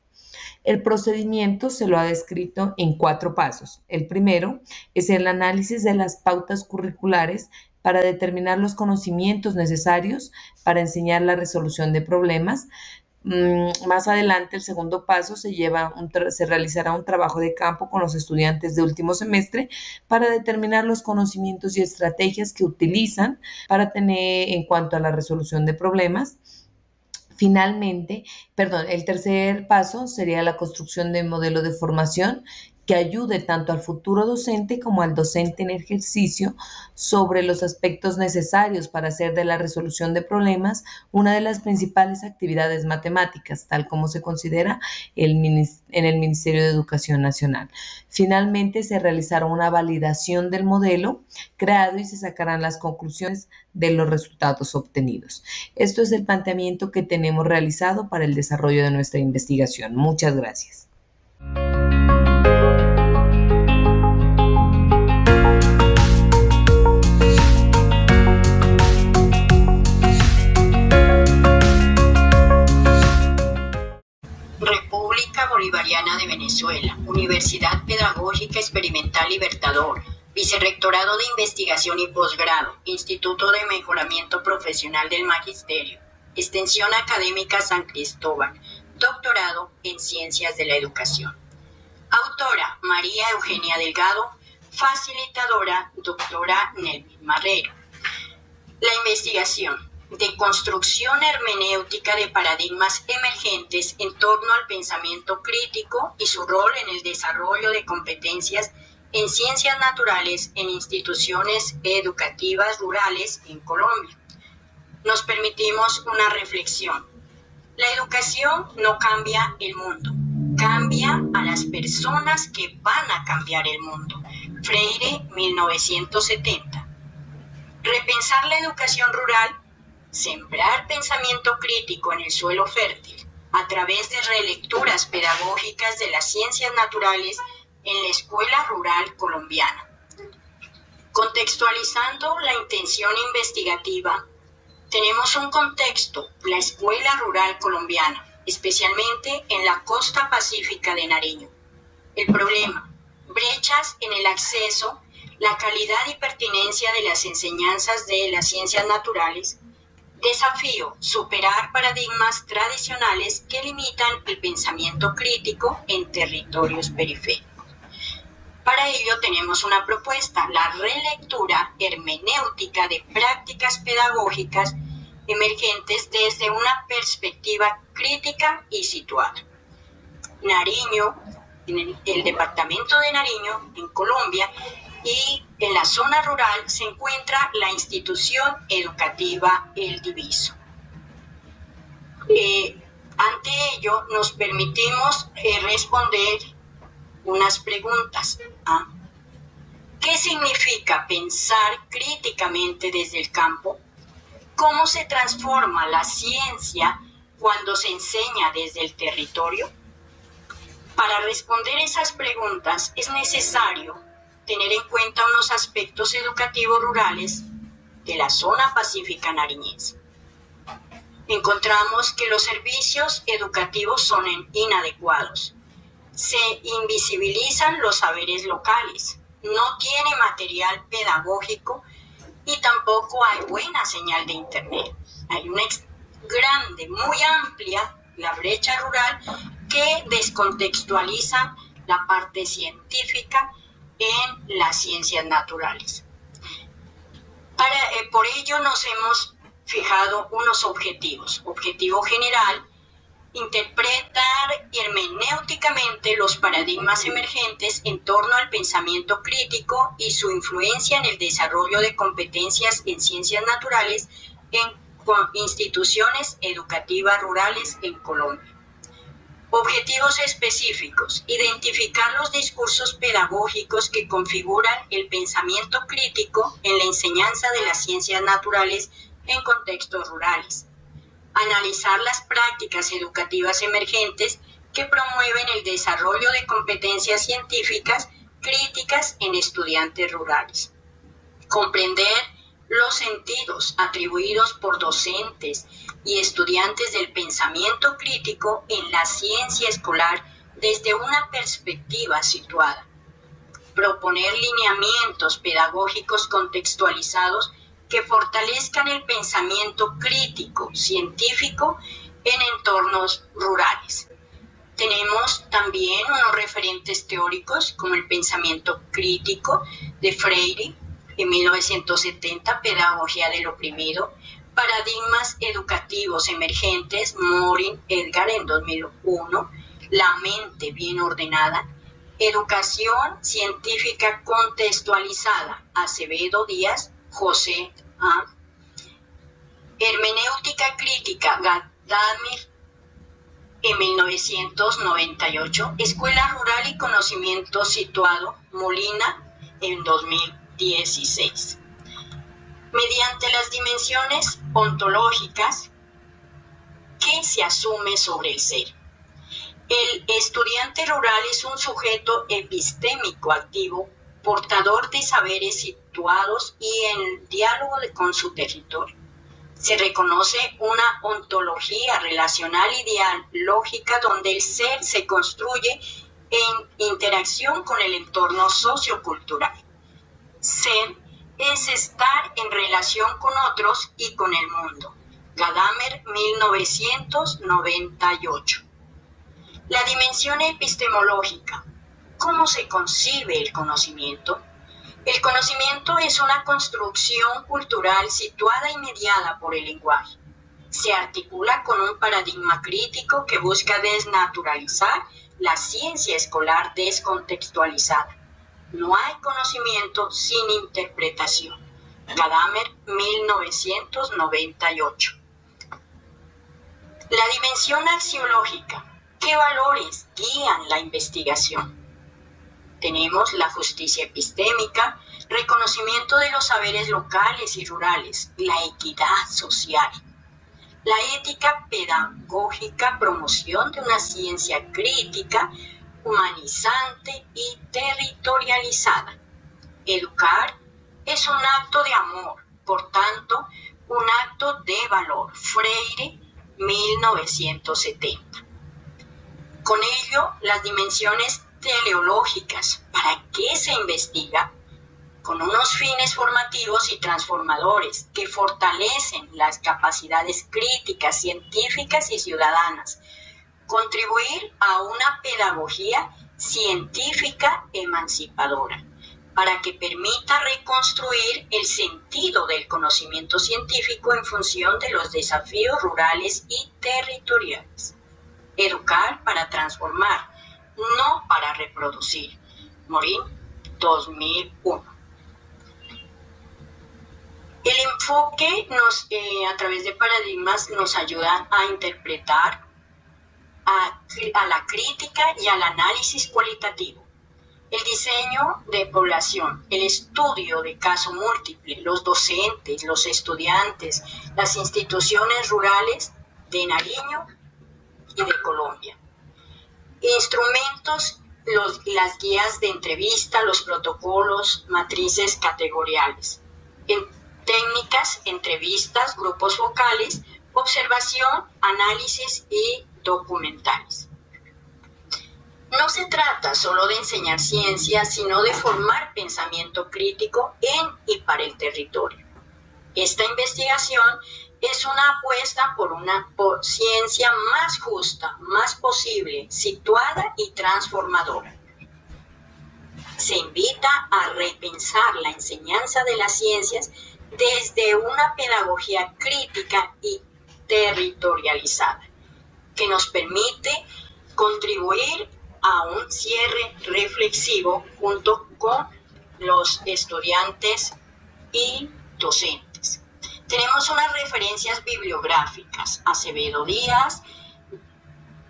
El procedimiento se lo ha descrito en 4 pasos. El primero es el análisis de las pautas curriculares para determinar los conocimientos necesarios para enseñar la resolución de problemas. Más adelante, el segundo paso se realizará un trabajo de campo con los estudiantes de último semestre para determinar los conocimientos y estrategias que utilizan para tener en cuanto a la resolución de problemas. Finalmente, el tercer paso sería la construcción de un modelo de formación que ayude tanto al futuro docente como al docente en ejercicio sobre los aspectos necesarios para hacer de la resolución de problemas una de las principales actividades matemáticas, tal como se considera en el Ministerio de Educación Nacional. Finalmente, se realizará una validación del modelo creado y se sacarán las conclusiones de los resultados obtenidos. Esto es el planteamiento que tenemos realizado para el desarrollo de nuestra investigación. Muchas gracias. República Bolivariana de Venezuela, Universidad Pedagógica Experimental Libertador, Vicerrectorado de Investigación y Posgrado, Instituto de Mejoramiento Profesional del Magisterio, Extensión Académica San Cristóbal, Doctorado en Ciencias de la Educación. Autora María Eugenia Delgado, facilitadora doctora Nelvin Marrero. La investigación de construcción hermenéutica de paradigmas emergentes en torno al pensamiento crítico y su rol en el desarrollo de competencias en ciencias naturales en instituciones educativas rurales en Colombia. Nos permitimos una reflexión. La educación no cambia el mundo, cambia a las personas que van a cambiar el mundo. Freire, 1970. Repensar la educación rural, sembrar pensamiento crítico en el suelo fértil a través de relecturas pedagógicas de las ciencias naturales en la escuela rural colombiana. Contextualizando la intención investigativa, tenemos un contexto, la escuela rural colombiana, especialmente en la costa pacífica de Nariño. El problema, brechas en el acceso, la calidad y pertinencia de las enseñanzas de las ciencias naturales. Desafío, superar paradigmas tradicionales que limitan el pensamiento crítico en territorios periféricos. Para ello tenemos una propuesta, la relectura hermenéutica de prácticas pedagógicas emergentes desde una perspectiva crítica y situada. Nariño, en el departamento de Nariño, en Colombia, y en la zona rural se encuentra la institución educativa El Diviso. Ante ello, nos permitimos responder unas preguntas. ¿Qué significa pensar críticamente desde el campo? ¿Cómo se transforma la ciencia cuando se enseña desde el territorio? Para responder esas preguntas es necesario tener en cuenta unos aspectos educativos rurales de la zona pacífica nariñense. Encontramos que los servicios educativos son inadecuados. Se invisibilizan los saberes locales, no tiene material pedagógico y tampoco hay buena señal de internet. Hay una grande, muy amplia, la brecha rural, que descontextualiza la parte científica en las ciencias naturales. Por ello nos hemos fijado unos objetivos. Objetivo general: interpretar hermenéuticamente los paradigmas emergentes en torno al pensamiento crítico y su influencia en el desarrollo de competencias en ciencias naturales en instituciones educativas rurales en Colombia. Objetivos específicos: identificar los discursos pedagógicos que configuran el pensamiento crítico en la enseñanza de las ciencias naturales en contextos rurales. Analizar las prácticas educativas emergentes que promueven el desarrollo de competencias científicas críticas en estudiantes rurales. Comprender los sentidos atribuidos por docentes y estudiantes del pensamiento crítico en la ciencia escolar desde una perspectiva situada. Proponer lineamientos pedagógicos contextualizados que fortalezcan el pensamiento crítico científico en entornos rurales. Tenemos también unos referentes teóricos como el pensamiento crítico de Freire en 1970, Pedagogía del oprimido, Paradigmas educativos emergentes, Morin, Edgar en 2001, La mente bien ordenada, Educación científica contextualizada, Acevedo Díaz, José A. Hermenéutica crítica, Gadamer en 1998, Escuela Rural y Conocimiento Situado, Molina en 2016. Mediante las dimensiones ontológicas que se asume sobre el ser. El estudiante rural es un sujeto epistémico activo, portador de saberes situados y en diálogo con su territorio. Se reconoce una ontología relacional y dialógica donde el ser se construye en interacción con el entorno sociocultural. Ser es estar en relación con otros y con el mundo. Gadamer, 1998. La dimensión epistemológica. ¿Cómo se concibe el conocimiento? El conocimiento es una construcción cultural situada y mediada por el lenguaje. Se articula con un paradigma crítico que busca desnaturalizar la ciencia escolar descontextualizada. No hay conocimiento sin interpretación. Gadamer, 1998. La dimensión axiológica. ¿Qué valores guían la investigación? Tenemos la justicia epistémica, reconocimiento de los saberes locales y rurales, la equidad social, la ética pedagógica, promoción de una ciencia crítica, humanizante y territorializada. Educar es un acto de amor, por tanto, un acto de valor. Freire, 1970. Con ello, las dimensiones teleológicas. ¿Para qué se investiga? Con unos fines formativos y transformadores que fortalecen las capacidades críticas, científicas y ciudadanas. Contribuir a una pedagogía científica emancipadora para que permita reconstruir el sentido del conocimiento científico en función de los desafíos rurales y territoriales. Educar para transformar, no para reproducir. Morin, 2001. El enfoque a través de paradigmas nos ayuda a interpretar a la crítica y al análisis cualitativo. El diseño de población, el estudio de caso múltiple, los docentes, los estudiantes, las instituciones rurales de Nariño y de Colombia. Instrumentos, las guías de entrevista, los protocolos, matrices categoriales. Técnicas, entrevistas, grupos focales, observación, análisis y documentales. No se trata solo de enseñar ciencia, sino de formar pensamiento crítico en y para el territorio. Esta investigación es una apuesta por una ciencia más justa, más posible, situada y transformadora. Se invita a repensar la enseñanza de las ciencias desde una pedagogía crítica y territorializada, que nos permite contribuir a un cierre reflexivo junto con los estudiantes y docentes. Tenemos unas referencias bibliográficas: Acevedo Díaz,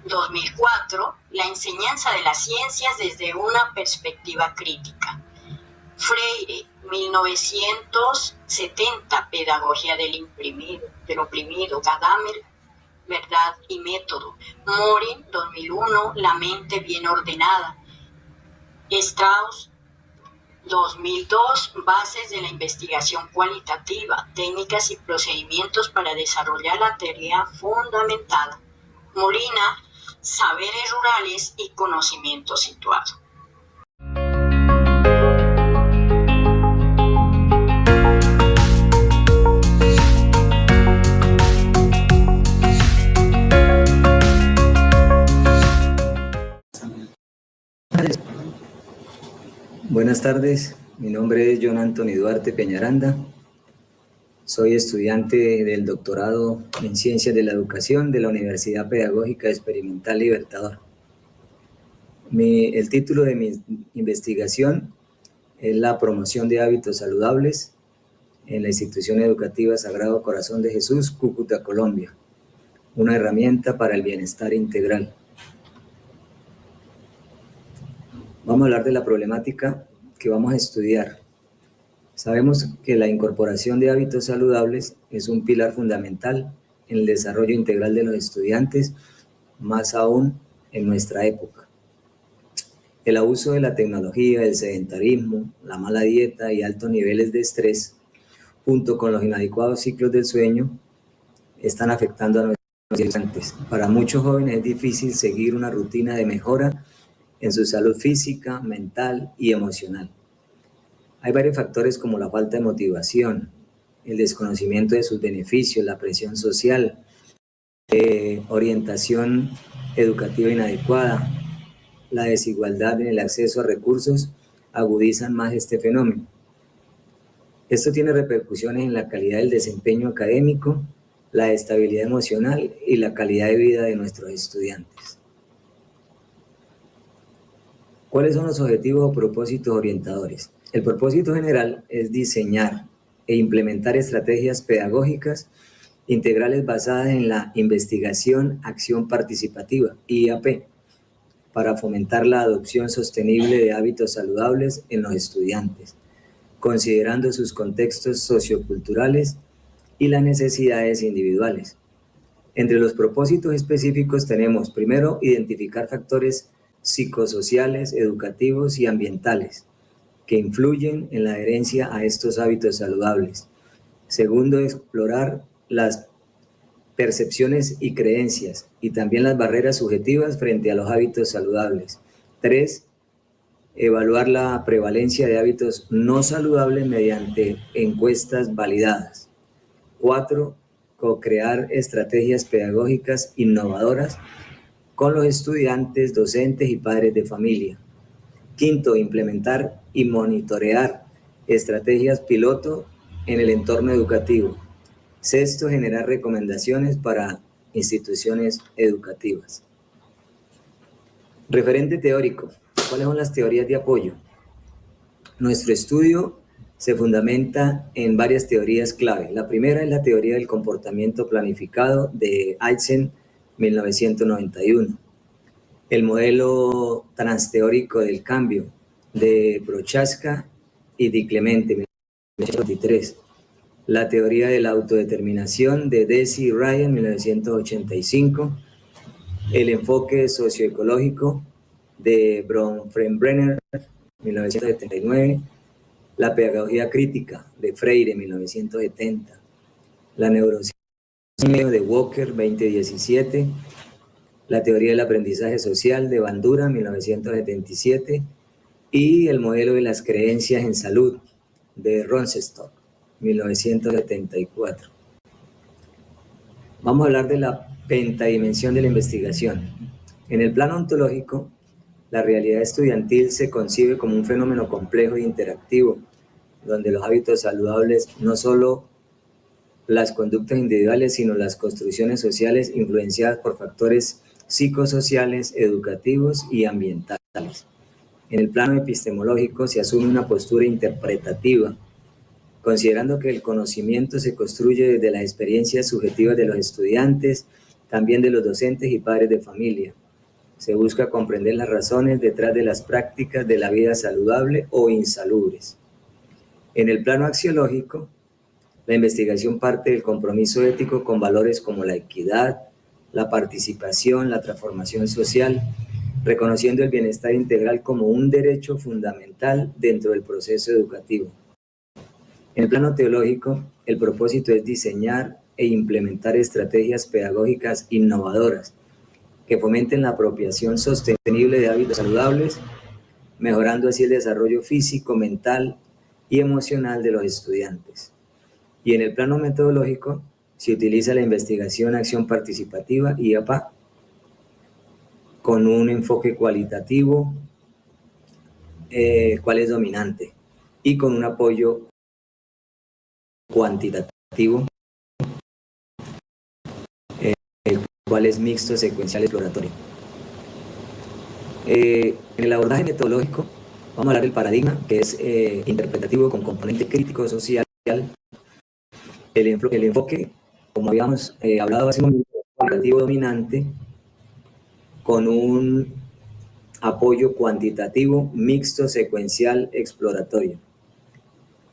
2004, La enseñanza de las ciencias desde una perspectiva crítica. Freire, 1970, Pedagogía del oprimido. Gadamer, Verdad y método. Morin, 2001, La mente bien ordenada. Strauss, 2002, Bases de la investigación cualitativa, técnicas y procedimientos para desarrollar la teoría fundamentada. Molina, Saberes rurales y conocimiento situado. Buenas tardes, mi nombre es John Anthony Duarte Peñaranda. Soy estudiante del doctorado en Ciencias de la Educación de la Universidad Pedagógica Experimental Libertador. El título de mi investigación es la promoción de hábitos saludables en la institución educativa Sagrado Corazón de Jesús, Cúcuta, Colombia, una herramienta para el bienestar integral. Vamos a hablar de la problemática que vamos a estudiar. Sabemos que la incorporación de hábitos saludables es un pilar fundamental en el desarrollo integral de los estudiantes, más aún en nuestra época. El abuso de la tecnología, el sedentarismo, la mala dieta y altos niveles de estrés, junto con los inadecuados ciclos del sueño, están afectando a nuestros estudiantes. Para muchos jóvenes es difícil seguir una rutina de mejora en su salud física, mental y emocional. Hay varios factores como la falta de motivación, el desconocimiento de sus beneficios, la presión social, orientación educativa inadecuada, la desigualdad en el acceso a recursos agudizan más este fenómeno. Esto tiene repercusiones en la calidad del desempeño académico, la estabilidad emocional y la calidad de vida de nuestros estudiantes. ¿Cuáles son los objetivos o propósitos orientadores? El propósito general es diseñar e implementar estrategias pedagógicas integrales basadas en la investigación, acción participativa, IAP, para fomentar la adopción sostenible de hábitos saludables en los estudiantes, considerando sus contextos socioculturales y las necesidades individuales. Entre los propósitos específicos tenemos, primero, identificar factores psicosociales, educativos y ambientales que influyen en la adherencia a estos hábitos saludables. Segundo, explorar las percepciones y creencias y también las barreras subjetivas frente a los hábitos saludables. 3, evaluar la prevalencia de hábitos no saludables mediante encuestas validadas. 4, co-crear estrategias pedagógicas innovadoras con los estudiantes, docentes y padres de familia. 5, implementar y monitorear estrategias piloto en el entorno educativo. 6, generar recomendaciones para instituciones educativas. Referente teórico. ¿Cuáles son las teorías de apoyo? Nuestro estudio se fundamenta en varias teorías clave. La primera es la teoría del comportamiento planificado de Aizen, 1991. El modelo transteórico del cambio de Prochaska y Di Clemente, 1923. La teoría de la autodeterminación de Deci y Ryan, 1985. El enfoque socioecológico de Bronfenbrenner, 1979. La pedagogía crítica de Freire, 1970. La neurociencia de Walker, 2017. La teoría del aprendizaje social de Bandura, 1977, y el modelo de las creencias en salud de Ronsestock, 1974. Vamos a hablar de la pentadimensión de la investigación. En el plano ontológico, la realidad estudiantil se concibe como un fenómeno complejo e interactivo, donde los hábitos saludables no solo las conductas individuales, sino las construcciones sociales influenciadas por factores psicosociales, educativos y ambientales. En el plano epistemológico se asume una postura interpretativa, considerando que el conocimiento se construye desde las experiencias subjetivas de los estudiantes, también de los docentes y padres de familia. Se busca comprender las razones detrás de las prácticas de la vida saludable o insalubres. En el plano axiológico, la investigación parte del compromiso ético con valores como la equidad, la participación, la transformación social, reconociendo el bienestar integral como un derecho fundamental dentro del proceso educativo. En el plano teológico, el propósito es diseñar e implementar estrategias pedagógicas innovadoras que fomenten la apropiación sostenible de hábitos saludables, mejorando así el desarrollo físico, mental y emocional de los estudiantes. Y en el plano metodológico, se utiliza la investigación, acción participativa, IAPA, con un enfoque cualitativo, cual es dominante, y con un apoyo cuantitativo, el cual es mixto, secuencial, exploratorio. En el abordaje metodológico, vamos a hablar del paradigma, que es interpretativo con componente crítico social. El enfoque, como habíamos hablado hace un momento, cualitativo dominante, con un apoyo cuantitativo, mixto, secuencial, exploratorio.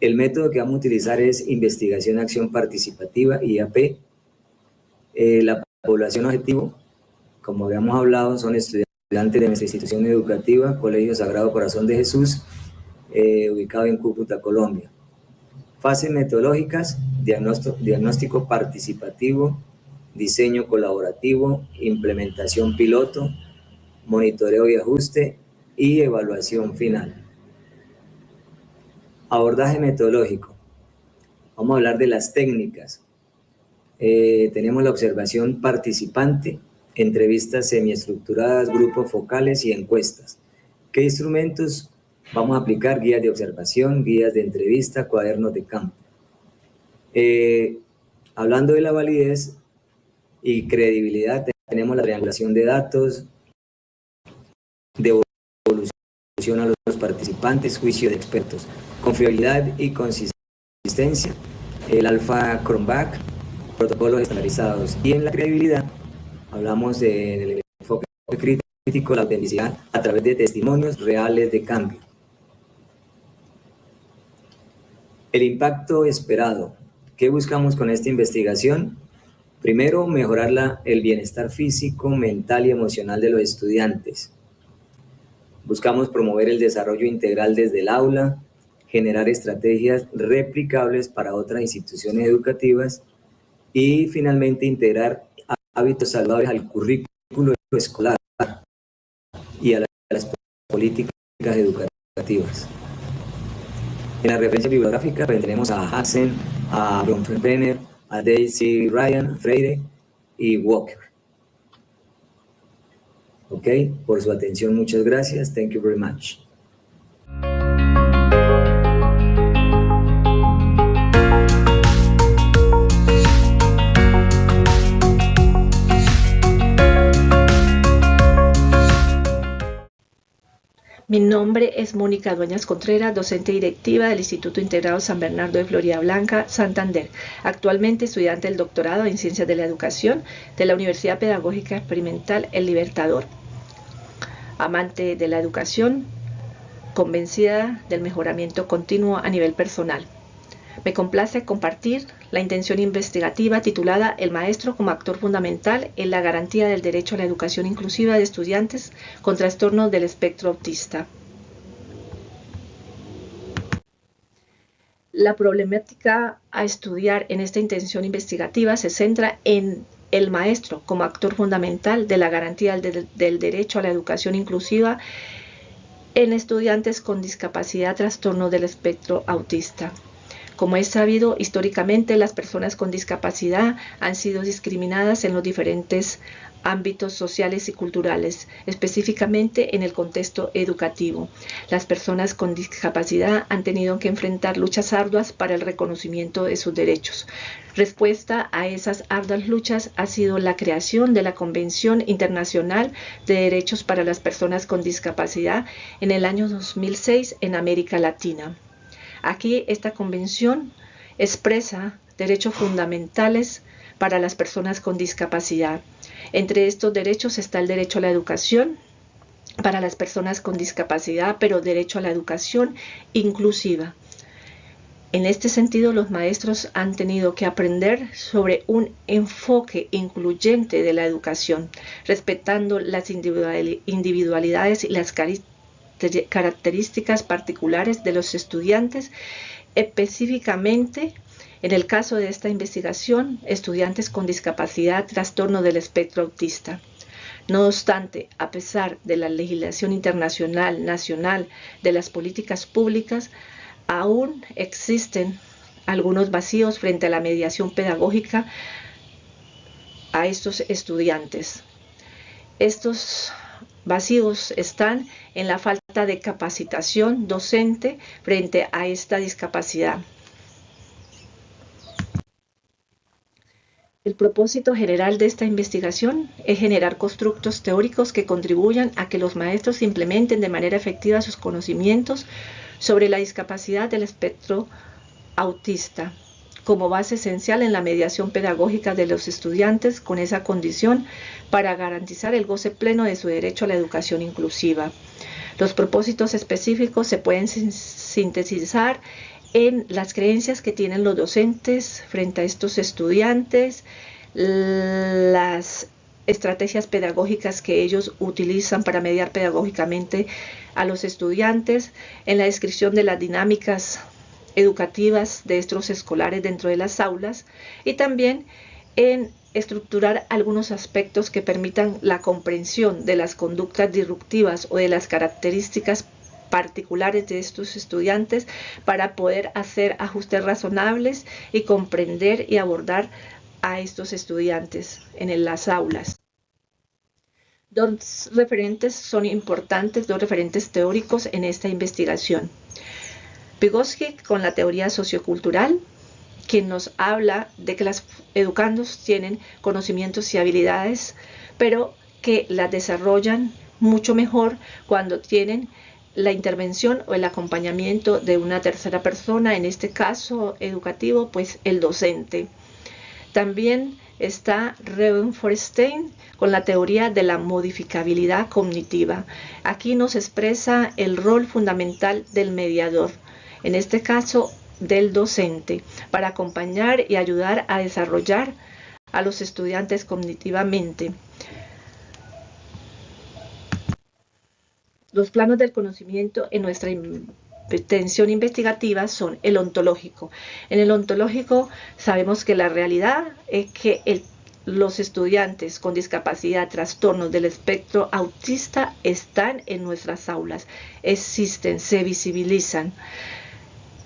El método que vamos a utilizar es investigación, acción participativa, IAP. La población objetivo, como habíamos hablado, son estudiantes de nuestra institución educativa, Colegio Sagrado Corazón de Jesús, ubicado en Cúcuta, Colombia. Fases metodológicas: diagnóstico participativo, diseño colaborativo, implementación piloto, monitoreo y ajuste y evaluación final. Abordaje metodológico. Vamos a hablar de las técnicas. Tenemos la observación participante, entrevistas semiestructuradas, grupos focales y encuestas. ¿Qué instrumentos vamos a aplicar? Guías de observación, guías de entrevista, cuadernos de campo. Hablando de la validez y credibilidad, tenemos la triangulación de datos, devolución a los participantes, juicio de expertos, confiabilidad y consistencia, el alfa Cronbach, protocolos estandarizados. Y en la credibilidad hablamos del enfoque crítico, la autenticidad a través de testimonios reales de cambio. El impacto esperado. ¿Qué buscamos con esta investigación? Primero, mejorar el bienestar físico, mental y emocional de los estudiantes. Buscamos promover el desarrollo integral desde el aula, generar estrategias replicables para otras instituciones educativas y finalmente integrar hábitos saludables al currículo escolar y a las políticas educativas. En la referencia bibliográfica tenemos a Hassen, a Bronfenbrenner, a Daisy Ryan, Freire y Walker. Ok, por su atención, muchas gracias. Thank you very much. Mi nombre es Mónica Dueñas Contreras, docente directiva del Instituto Integrado San Bernardo de Florida Blanca, Santander. Actualmente estudiante del doctorado en Ciencias de la Educación de la Universidad Pedagógica Experimental El Libertador. Amante de la educación, convencida del mejoramiento continuo a nivel personal. Me complace compartir la intención investigativa titulada El maestro como actor fundamental en la garantía del derecho a la educación inclusiva de estudiantes con trastornos del espectro autista. La problemática a estudiar en esta intención investigativa se centra en el maestro como actor fundamental de la garantía del derecho a la educación inclusiva en estudiantes con discapacidad, trastorno del espectro autista. Como es sabido, históricamente las personas con discapacidad han sido discriminadas en los diferentes ámbitos sociales y culturales, específicamente en el contexto educativo. Las personas con discapacidad han tenido que enfrentar luchas arduas para el reconocimiento de sus derechos. Respuesta a esas arduas luchas ha sido la creación de la Convención Internacional de Derechos para las Personas con Discapacidad en el año 2006 en América Latina. Aquí esta convención expresa derechos fundamentales para las personas con discapacidad. Entre estos derechos está el derecho a la educación para las personas con discapacidad, pero derecho a la educación inclusiva. En este sentido, los maestros han tenido que aprender sobre un enfoque incluyente de la educación, respetando las individualidades y las características particulares de los estudiantes, específicamente en el caso de esta investigación, estudiantes con discapacidad, trastorno del espectro autista. No obstante, a pesar de la legislación internacional, nacional, de las políticas públicas, aún existen algunos vacíos frente a la mediación pedagógica a estos estudiantes. Estos vacíos están en la falta de capacitación docente frente a esta discapacidad. El propósito general de esta investigación es generar constructos teóricos que contribuyan a que los maestros implementen de manera efectiva sus conocimientos sobre la discapacidad del espectro autista, como base esencial en la mediación pedagógica de los estudiantes con esa condición para garantizar el goce pleno de su derecho a la educación inclusiva. Los propósitos específicos se pueden sintetizar en las creencias que tienen los docentes frente a estos estudiantes, las estrategias pedagógicas que ellos utilizan para mediar pedagógicamente a los estudiantes, en la descripción de las dinámicas educativas de estos escolares dentro de las aulas y también en estructurar algunos aspectos que permitan la comprensión de las conductas disruptivas o de las características particulares de estos estudiantes para poder hacer ajustes razonables y comprender y abordar a estos estudiantes en las aulas. Dos referentes son importantes, dos referentes teóricos en esta investigación. Vygotsky con la teoría sociocultural, quien nos habla de que los educandos tienen conocimientos y habilidades, pero que las desarrollan mucho mejor cuando tienen la intervención o el acompañamiento de una tercera persona, en este caso educativo, pues el docente. También está Reubenstein con la teoría de la modificabilidad cognitiva. Aquí nos expresa el rol fundamental del mediador, en este caso del docente, para acompañar y ayudar a desarrollar a los estudiantes cognitivamente. Los planos del conocimiento en nuestra intención investigativa son el ontológico. En el ontológico sabemos que la realidad es que los estudiantes con discapacidad, trastornos del espectro autista están en nuestras aulas, existen, se visibilizan.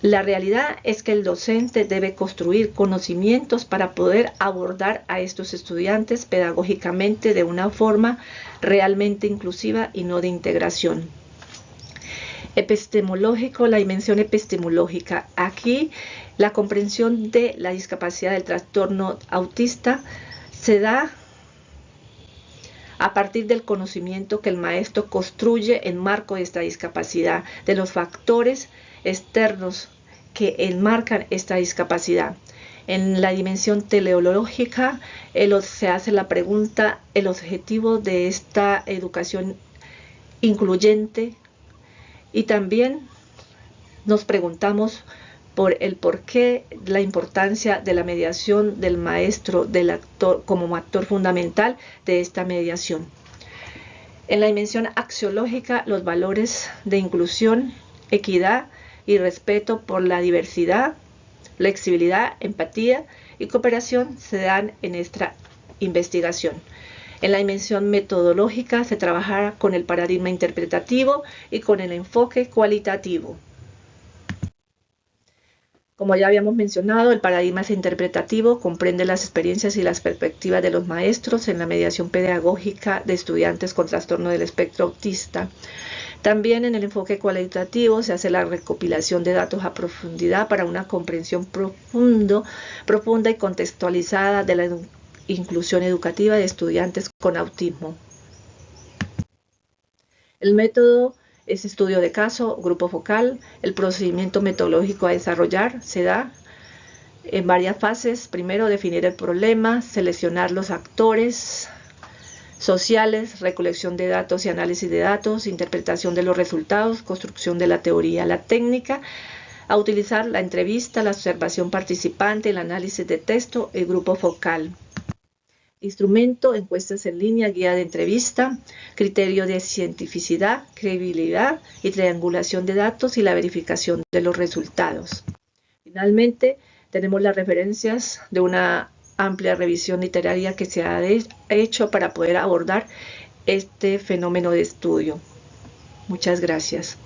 La realidad es que el docente debe construir conocimientos para poder abordar a estos estudiantes pedagógicamente de una forma realmente inclusiva y no de integración. Epistemológico, la dimensión epistemológica. Aquí la comprensión de la discapacidad del trastorno autista se da a partir del conocimiento que el maestro construye en marco de esta discapacidad, de los factores externos que enmarcan esta discapacidad. En la dimensión teleológica se hace la pregunta, el objetivo de esta educación incluyente, y también nos preguntamos por el porqué, la importancia de la mediación del maestro, del actor, como actor fundamental de esta mediación. En la dimensión axiológica, los valores de inclusión, equidad y respeto por la diversidad, flexibilidad, empatía y cooperación se dan en esta investigación. En la dimensión metodológica se trabaja con el paradigma interpretativo y con el enfoque cualitativo. Como ya habíamos mencionado, el paradigma interpretativo comprende las experiencias y las perspectivas de los maestros en la mediación pedagógica de estudiantes con trastorno del espectro autista. También en el enfoque cualitativo se hace la recopilación de datos a profundidad para una comprensión profunda y contextualizada de la inclusión educativa de estudiantes con autismo. El método es estudio de caso, grupo focal. El procedimiento metodológico a desarrollar se da en varias fases. Primero, definir el problema, seleccionar los actores sociales, recolección de datos y análisis de datos, interpretación de los resultados, construcción de la teoría, la técnica, a utilizar la entrevista, la observación participante, el análisis de texto, el grupo focal. Instrumento, encuestas en línea, guía de entrevista, criterio de cientificidad, credibilidad y triangulación de datos y la verificación de los resultados. Finalmente, tenemos las referencias de una amplia revisión literaria que se ha hecho para poder abordar este fenómeno de estudio. Muchas gracias.